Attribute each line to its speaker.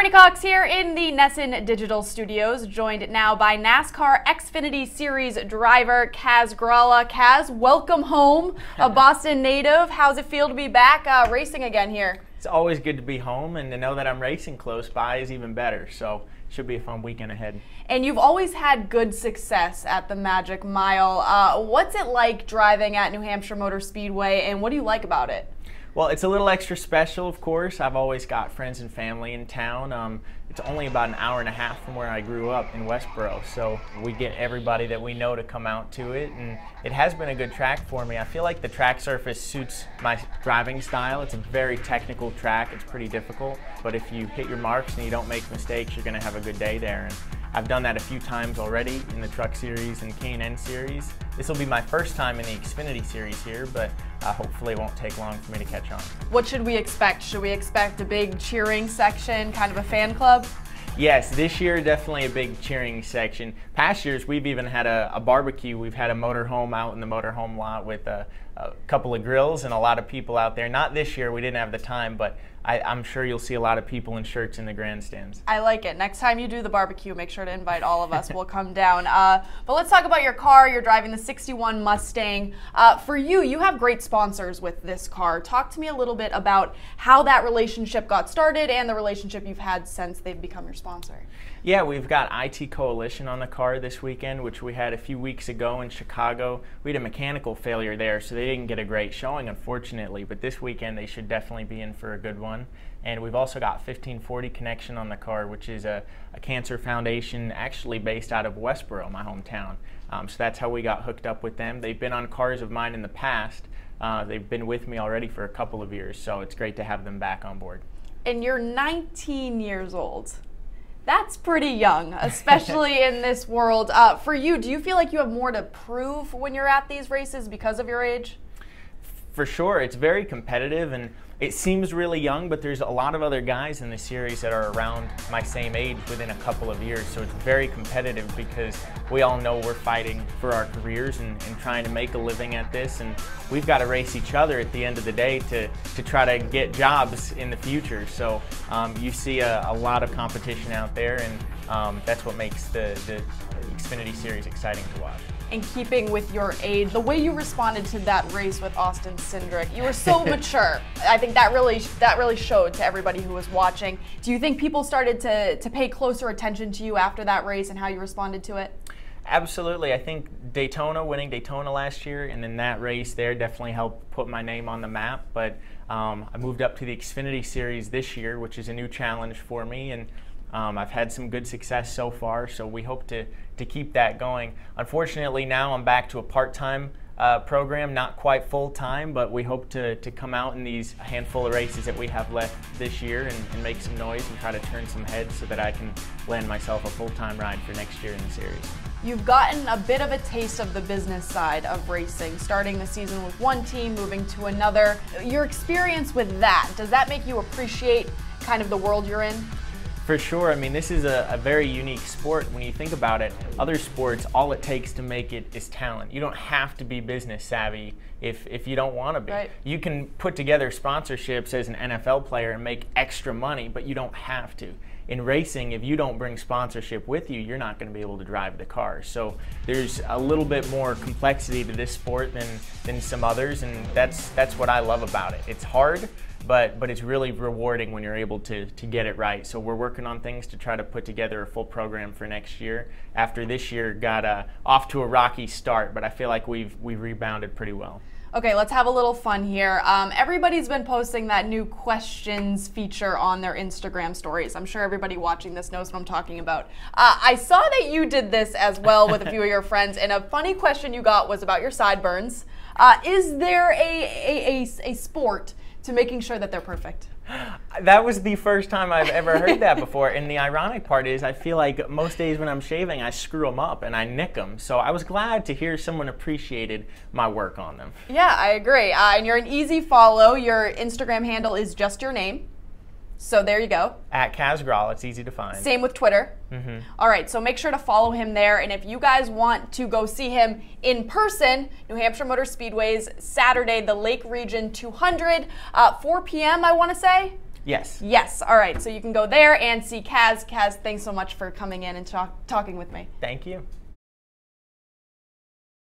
Speaker 1: Courtney Cox here in the Nesson Digital Studios, joined now by NASCAR Xfinity Series driver Kaz Grala. Kaz, welcome home, a Boston native. How's it feel to be back racing again here?
Speaker 2: It's always good to be home, and to know that I'm racing close by is even better. So it should be a fun weekend ahead.
Speaker 1: And you've always had good success at the Magic Mile. What's it like driving at New Hampshire Motor Speedway, and what do you like about it?
Speaker 2: Well, it's a little extra special, of course. I've always got friends and family in town. It's only about an hour and a half from where I grew up in Westboro, so we get everybody that we know to come out to it, and it has been a good track for me. I feel like the track surface suits my driving style. It's a very technical track. It's pretty difficult, but if you hit your marks and you don't make mistakes, you're going to have a good day there. And I've done that a few times already in the Truck Series and K&N Series. This will be my first time in the Xfinity Series here, but hopefully it won't take long for me to catch on.
Speaker 1: What should we expect? Should we expect a big cheering section, kind of a fan club?
Speaker 2: Yes, this year definitely a big cheering section. Past years we've even had a barbecue. We've had a motorhome out in the motorhome lot with a couple of grills and a lot of people out there. Not this year, we didn't have the time, but I'm sure you'll see a lot of people in shirts in the grandstands.
Speaker 1: I like it. Next time you do the barbecue, make sure to invite all of us. We'll come down. But let's talk about your car. You're driving the '61 Mustang. For you, you have great sponsors with this car. Talk to me a little bit about how that relationship got started and the relationship you've had since they've become your sponsor.
Speaker 2: Yeah, we've got IT Coalition on the car this weekend, which we had a few weeks ago in Chicago. We had a mechanical failure there, so they didn't get a great showing, unfortunately, but this weekend they should definitely be in for a good one. And we've also got 1540 Connection on the car, which is a cancer foundation actually based out of Westboro, my hometown. So that's how we got hooked up with them. They've been on cars of mine in the past. They've been with me already for a couple of years, so it's great to have them back on board.
Speaker 1: And you're 19 years old. That's pretty young, especially in this world. For you, do you feel like you have more to prove when you're at these races because of your age?
Speaker 2: For sure. It's very competitive, and it seems really young, but there's a lot of other guys in the series that are around my same age within a couple of years. So it's very competitive because we all know we're fighting for our careers and trying to make a living at this. And we've got to race each other at the end of the day to try to get jobs in the future. So you see a lot of competition out there, and that's what makes the Xfinity Series exciting to watch.
Speaker 1: In keeping with your age, the way you responded to that race with Austin Cindric, you were so mature. I think that really showed to everybody who was watching. Do you think people started to pay closer attention to you after that race and how you responded to it?
Speaker 2: Absolutely. I think winning Daytona last year, and then that race there definitely helped put my name on the map. But I moved up to the Xfinity Series this year, which is a new challenge for me, and I've had some good success so far, so we hope to keep that going. Unfortunately, now I'm back to a part-time program, not quite full-time, but we hope to come out in these handful of races that we have left this year and make some noise and try to turn some heads so that I can land myself a full-time ride for next year in the series.
Speaker 1: You've gotten a bit of a taste of the business side of racing, starting the season with one team, moving to another. Your experience with that, does that make you appreciate kind of the world you're in?
Speaker 2: For sure. I mean, this is a very unique sport when you think about it. Other sports, all it takes to make it is talent. You don't have to be business savvy if you don't want to be.
Speaker 1: Right.
Speaker 2: You can put together sponsorships as an NFL player and make extra money, but you don't have to. In racing, if you don't bring sponsorship with you, you're not going to be able to drive the car. So there's a little bit more complexity to this sport than some others, and that's what I love about it. It's hard, but it's really rewarding when you're able to get it right. So we're working on things to try to put together a full program for next year. After this year got off to a rocky start, but I feel like we've rebounded pretty well.
Speaker 1: Okay, let's have a little fun here. Everybody's been posting that new questions feature on their Instagram stories. I'm sure everybody watching this knows what I'm talking about. I saw that you did this as well with a few of your friends, and a funny question you got was about your sideburns. Is there a sport to making sure that they're perfect?
Speaker 2: That was the first time I've ever heard that before, and the ironic part is I feel like most days when I'm shaving I screw them up and I nick them, so I was glad to hear someone appreciated my work on them.
Speaker 1: Yeah, I agree. And you're an easy follow. Your Instagram handle is just your name. So there you go.
Speaker 2: At Kaz Grala, it's easy to find.
Speaker 1: Same with Twitter.
Speaker 2: Mm-hmm.
Speaker 1: All right, so make sure to follow him there. And if you guys want to go see him in person, New Hampshire Motor Speedway's Saturday, the Lake Region 200, 4 p.m. I want to say.
Speaker 2: Yes.
Speaker 1: Yes. All right. So you can go there and see Kaz. Kaz, thanks so much for coming in and talking with me.
Speaker 2: Thank you.